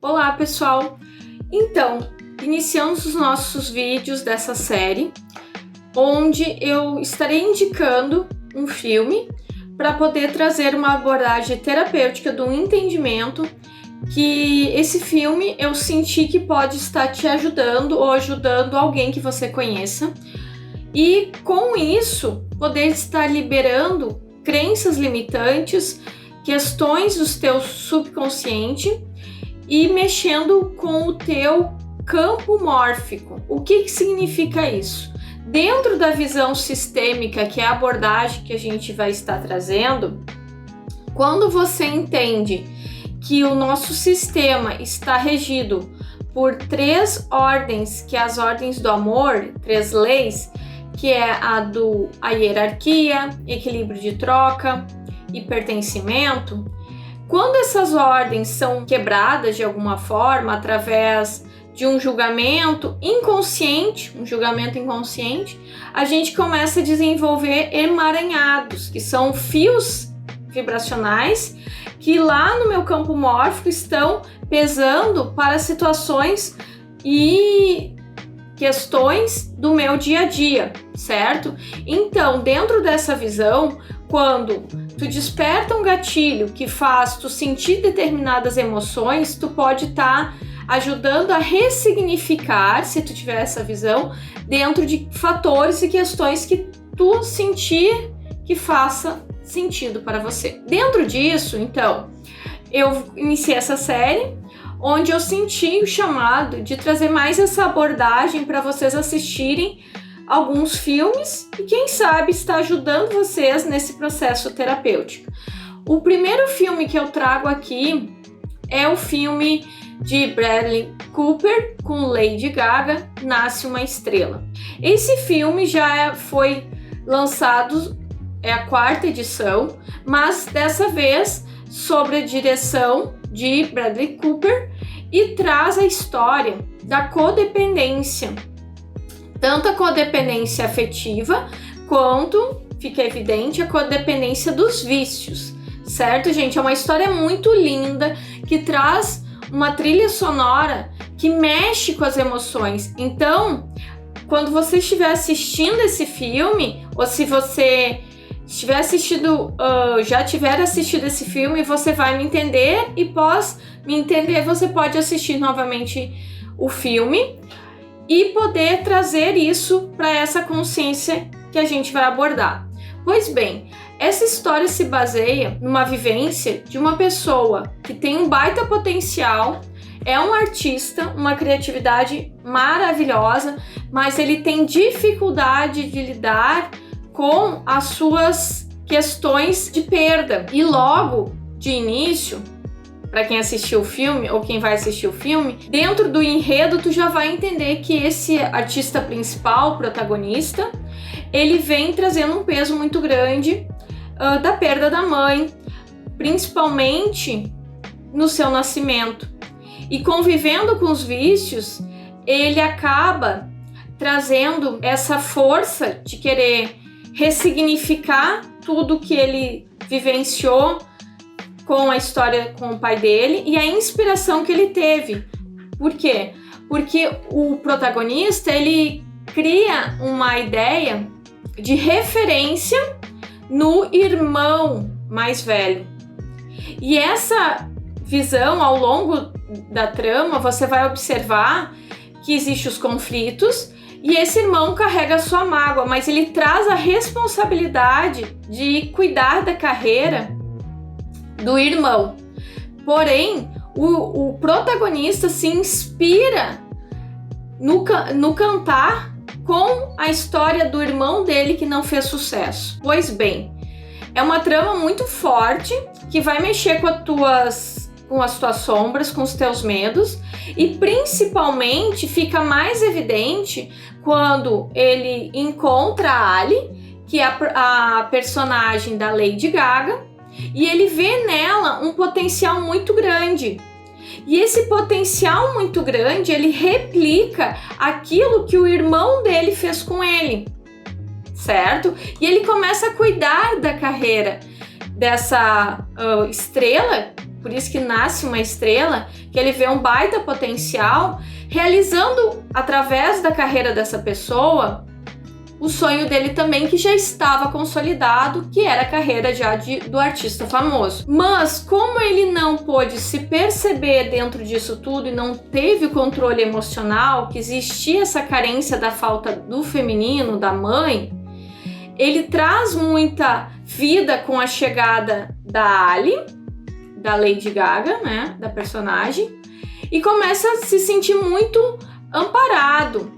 Olá, pessoal! Então, iniciamos os nossos vídeos dessa série, onde eu estarei indicando um filme para poder trazer uma abordagem terapêutica do entendimento que esse filme eu senti que pode estar te ajudando ou ajudando alguém que você conheça e, com isso, poder estar liberando crenças limitantes, questões do teu subconsciente e mexendo com o teu campo mórfico. O que significa isso? Dentro da visão sistêmica, que é a abordagem que a gente vai estar trazendo, quando você entende que o nosso sistema está regido por 3 ordens, que é as ordens do amor, 3 leis, que é a hierarquia, equilíbrio de troca e pertencimento. Quando essas ordens são quebradas de alguma forma através de um julgamento inconsciente, a gente começa a desenvolver emaranhados, que são fios vibracionais que lá no meu campo mórfico estão pesando para situações e questões do meu dia a dia, certo? Então, dentro dessa visão, quando tu desperta um gatilho que faz tu sentir determinadas emoções, tu pode estar ajudando a ressignificar, se tu tiver essa visão, dentro de fatores e questões que tu sentir que faça sentido para você. Dentro disso, então, eu iniciei essa série onde eu senti o chamado de trazer mais essa abordagem para vocês assistirem alguns filmes e quem sabe está ajudando vocês nesse processo terapêutico. O primeiro filme que eu trago aqui é o filme de Bradley Cooper com Lady Gaga, Nasce uma Estrela. Esse filme já foi lançado, é a 4ª edição, mas dessa vez sobre a direção de Bradley Cooper e traz a história da codependência, tanto a codependência afetiva quanto, fica evidente, a codependência dos vícios, certo, gente? É uma história muito linda que traz uma trilha sonora que mexe com as emoções. Então, quando você estiver assistindo esse filme, ou se você estiver assistido, já tiver assistido esse filme, você vai me entender e pós me entender, você pode assistir novamente o filme e poder trazer isso para essa consciência que a gente vai abordar. Pois bem, essa história se baseia numa vivência de uma pessoa que tem um baita potencial, é um artista, uma criatividade maravilhosa, mas ele tem dificuldade de lidar com as suas questões de perda. E logo de início, para quem assistiu o filme ou quem vai assistir o filme, dentro do enredo tu já vai entender que esse artista principal, protagonista, ele vem trazendo um peso muito grande da perda da mãe, principalmente no seu nascimento. E convivendo com os vícios, ele acaba trazendo essa força de querer ressignificar tudo que ele vivenciou com a história com o pai dele e a inspiração que ele teve. Por quê? Porque o protagonista, ele cria uma ideia de referência no irmão mais velho. E essa visão, ao longo da trama, você vai observar que existem os conflitos e esse irmão carrega a sua mágoa, mas ele traz a responsabilidade de cuidar da carreira do irmão. Porém, o protagonista se inspira no cantar com a história do irmão dele que não fez sucesso. Pois bem, é uma trama muito forte que vai mexer com as tuas sombras, com os teus medos e principalmente fica mais evidente quando ele encontra a Ali, que é a personagem da Lady Gaga, e ele vê nela um potencial muito grande. E esse potencial muito grande, ele replica aquilo que o irmão dele fez com ele, certo? E ele começa a cuidar da carreira dessa estrela por isso que nasce uma estrela, que ele vê um baita potencial, realizando através da carreira dessa pessoa o sonho dele também, que já estava consolidado, que era a carreira já do artista famoso. Mas como ele não pôde se perceber dentro disso tudo e não teve o controle emocional, que existia essa carência da falta do feminino, da mãe, ele traz muita vida com a chegada da Ali, da Lady Gaga, né, da personagem, e começa a se sentir muito amparado.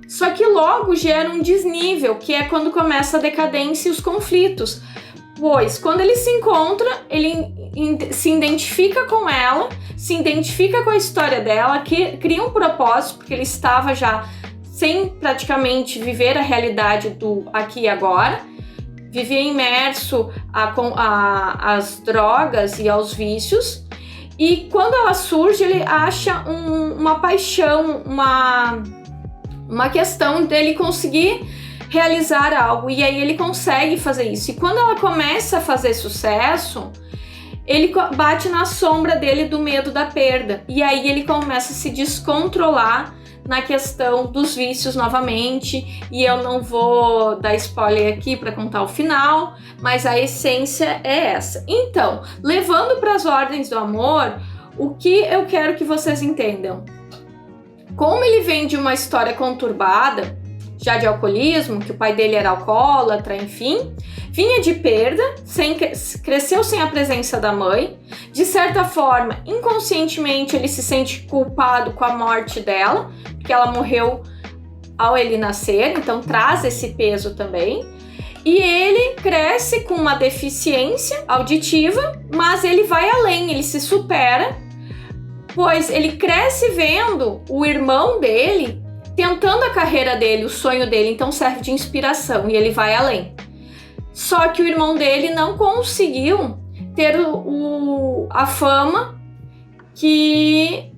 Só que logo gera um desnível, que é quando começa a decadência e os conflitos. Pois, quando ele se encontra, ele se identifica com ela, se identifica com a história dela, que cria um propósito, porque ele estava já sem praticamente viver a realidade do aqui e agora, vivia imerso às drogas e aos vícios. E quando ela surge, ele acha uma paixão, uma questão dele conseguir realizar algo, e aí ele consegue fazer isso. E quando ela começa a fazer sucesso, ele bate na sombra dele do medo da perda, e aí ele começa a se descontrolar na questão dos vícios novamente. E eu não vou dar spoiler aqui para contar o final, mas a essência é essa. Então, levando para as ordens do amor, o que eu quero que vocês entendam? Como ele vem de uma história conturbada, já de alcoolismo, que o pai dele era alcoólatra, enfim, vinha de perda, cresceu sem a presença da mãe, de certa forma, inconscientemente ele se sente culpado com a morte dela, porque ela morreu ao ele nascer, então traz esse peso também. E ele cresce com uma deficiência auditiva, mas ele vai além, ele se supera, pois ele cresce vendo o irmão dele tentando a carreira dele, o sonho dele, então serve de inspiração e ele vai além. Só que o irmão dele não conseguiu ter a fama que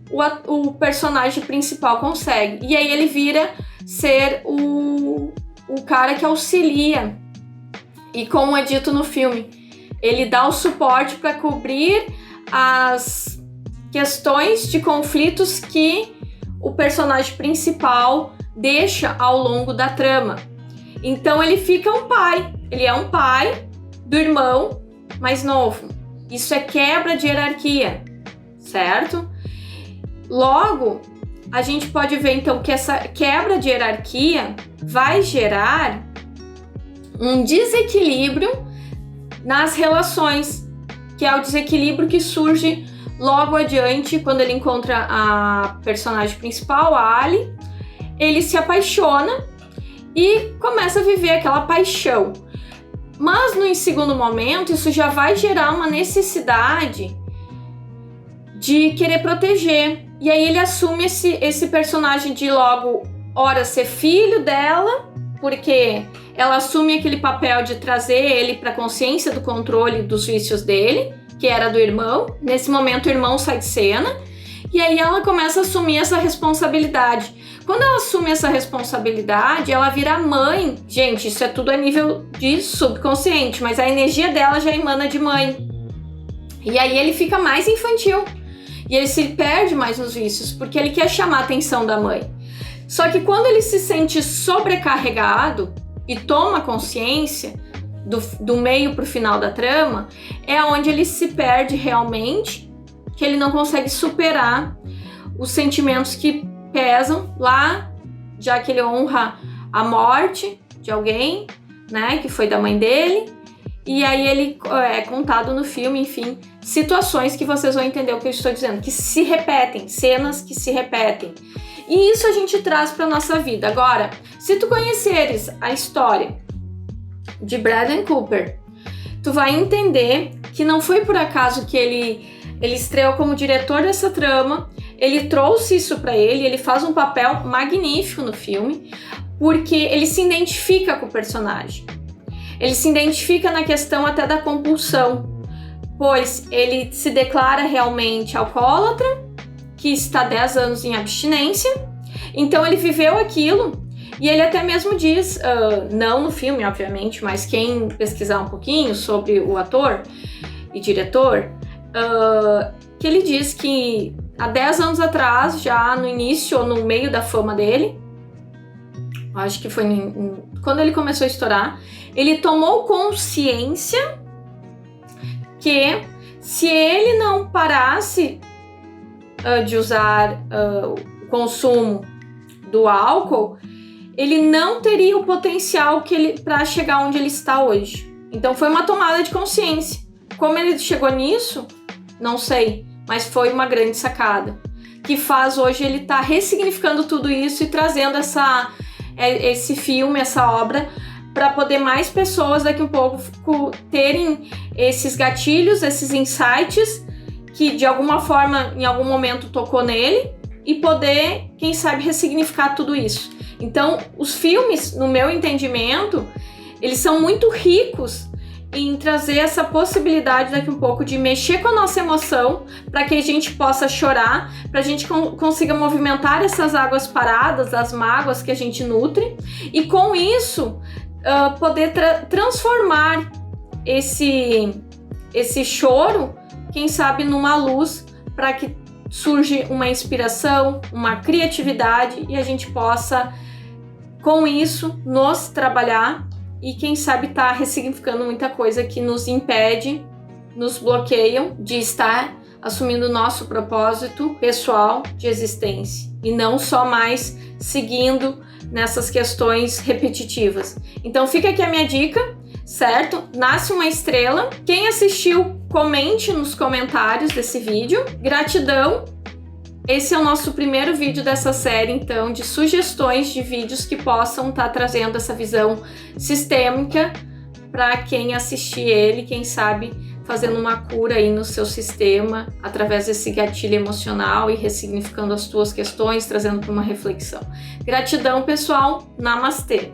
o personagem principal consegue. E aí ele vira ser o cara que auxilia. E como é dito no filme, ele dá o suporte para cobrir as questões de conflitos que o personagem principal deixa ao longo da trama. Então ele fica um pai, ele é um pai do irmão mais novo. Isso é quebra de hierarquia, certo? Logo, a gente pode ver então que essa quebra de hierarquia vai gerar um desequilíbrio nas relações, que é o desequilíbrio que surge logo adiante, quando ele encontra a personagem principal, a Ali. Ele se apaixona e começa a viver aquela paixão. Mas no segundo momento, isso já vai gerar uma necessidade de querer proteger. E aí ele assume esse personagem de logo, ora, ser filho dela, porque ela assume aquele papel de trazer ele para a consciência do controle dos vícios dele, que era do irmão. Nesse momento o irmão sai de cena, e aí ela começa a assumir essa responsabilidade. Quando ela assume essa responsabilidade, ela vira mãe. Gente, isso é tudo a nível de subconsciente, mas a energia dela já emana de mãe. E aí ele fica mais infantil, e ele se perde mais nos vícios, porque ele quer chamar a atenção da mãe. Só que quando ele se sente sobrecarregado e toma consciência do meio para o final da trama, é onde ele se perde realmente, que ele não consegue superar os sentimentos que pesam lá, já que ele honra a morte de alguém, né, que foi da mãe dele. E aí ele é contado no filme, enfim, situações que vocês vão entender o que eu estou dizendo, que se repetem, cenas que se repetem. E isso a gente traz para nossa vida. Agora, se tu conheceres a história de Bradley Cooper, tu vai entender que não foi por acaso que ele estreou como diretor dessa trama. Ele trouxe isso para ele faz um papel magnífico no filme, porque ele se identifica com o personagem. Ele se identifica na questão até da compulsão, pois ele se declara realmente alcoólatra, que está 10 anos em abstinência. Então ele viveu aquilo, e ele até mesmo diz, não no filme, obviamente, mas quem pesquisar um pouquinho sobre o ator e diretor, que ele diz que há 10 anos atrás, já no início ou no meio da fama dele, acho que foi quando ele começou a estourar, ele tomou consciência que se ele não parasse de usar o consumo do álcool, ele não teria o potencial para chegar onde ele está hoje. Então foi uma tomada de consciência. Como ele chegou nisso, não sei, mas foi uma grande sacada, que faz hoje ele estar ressignificando tudo isso e trazendo esse filme, essa obra, para poder mais pessoas daqui um pouco terem esses gatilhos, esses insights que de alguma forma, em algum momento tocou nele e poder, quem sabe, ressignificar tudo isso. Então, os filmes, no meu entendimento, eles são muito ricos em trazer essa possibilidade daqui um pouco de mexer com a nossa emoção para que a gente possa chorar, para a gente consiga movimentar essas águas paradas, as mágoas que a gente nutre e com isso poder transformar esse choro, quem sabe, numa luz para que surge uma inspiração, uma criatividade e a gente possa com isso nos trabalhar e quem sabe tá ressignificando muita coisa que nos impede, nos bloqueiam de estar assumindo o nosso propósito pessoal de existência e não só mais seguindo nessas questões repetitivas. Então fica aqui a minha dica, certo? Nasce uma estrela. Quem assistiu, comente nos comentários desse vídeo. Gratidão! Esse é o nosso primeiro vídeo dessa série, então, de sugestões de vídeos que possam estar trazendo essa visão sistêmica para quem assistir ele, quem sabe, fazendo uma cura aí no seu sistema, através desse gatilho emocional e ressignificando as tuas questões, trazendo para uma reflexão. Gratidão, pessoal! Namastê!